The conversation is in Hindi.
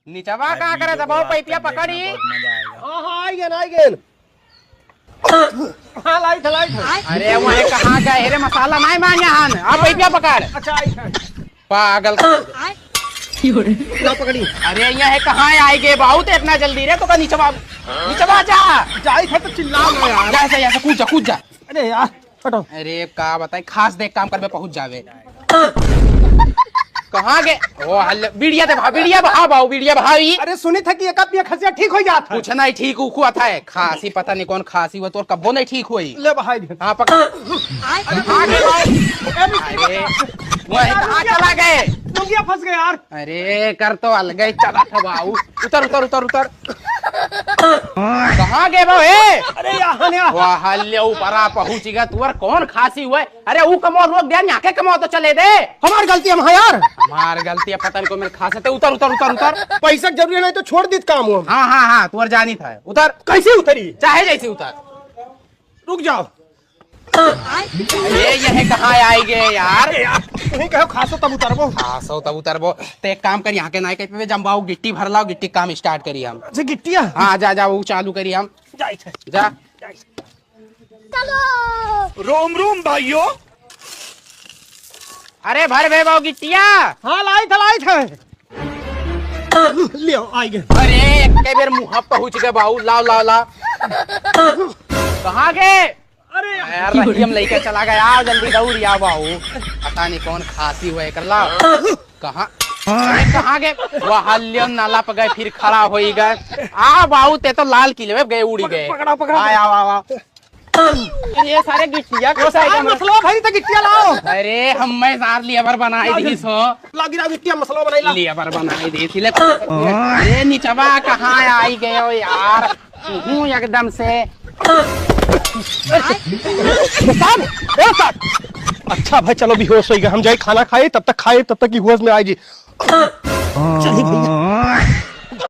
निचवा कहाँ करे जब पैपिया पकड़ी। आई गेल हाँ लाइट अरे वही कहाँ गए रे मसाला नहीं मांगे हन अब पैपिया पकड़। अच्छा पागल पकड़ी। अरे यहाँ है कहाँ आई गए बहुत इतना जल्दी रे तो निचवा जा जाई था तो चिल्ला ना यार। जैसे ऐसे कूद जा। अरे यार हटो। अरे का बताए खास देख काम कर में पहुंच जावे। कहाँ गए ओ हल्ले बीड़िया भाई। अरे सुनी था कि एक पिया खसिया ठीक हो जाता कुछ नहीं ठीक हुआ था खांसी पता नहीं कौन खांसी हुआ तो कब्बो नहीं ठीक हुई। ले बहाई दे। हाँ पकड़। अरे वही कहाँ चला गए मुर्गिया फंस गए यार। अरे कर तो अलग ही चला था बाबू। उतर कहाँ गए भाऊ। अरे यहाँ वाह हल्ले ऊपरा पहुंच गया तुअर कौन खांसी हुआ अरे वो कमो रोक दिया यहाँ के कमो तो चले दे। हमारी गलती है यार। हमार गलती है पता नहीं को मेरे खांसे थे। उतर पैसा जरूरी नहीं तो छोड़ दी काम हुआ। हाँ तुअर जानी था उतर। कैसे उतरी चाहे जैसे उतर। रुक जाओ। ये कहाँ आई गए यार। तुम्हें कहो खासो तब उतरबो। खासो तब उतरबो तो एक काम करी यहाँ के नाई पे जमवाओ गिट्टी भर लाओ गिट्टी काम स्टार्ट करी हम। अच्छा गिट्टिया हाँ जा वो चालू करी हम। जा चलो रोम भाइयों। अरे भर भे बाबू गिट्टिया। हाँ लाई था ले आई गए। अरे एक बेर मुँह पहुँच गए बाबू लाओ कहाँ गए। यार रहीम लेके चला गया आओ जल्दी दौड़ आओ बाबू। पता नहीं कौन खांसी हुआ कर ला कहाँ गए वह हल्लियन नाला पर गए फिर खड़ा हो गए। आ बाबू ते तो लाल किले में गए उड़ी गए। पकड़ा आओ ये सारे गिट्टिया को मसलो भाई तो गिट्टिया लाओ। अरे हम सार लेबर बनाई दी सो लागी गिट्टिया मसलो बनाई लेबर बनाई दी थी। अरे निचवा कहाँ आई गए हो यार हूँ एकदम से। अच्छा भाई चलो बेहोश हो गए हम जाए खाना खाए तब तक ही होश में आए जी। चलिए भैया।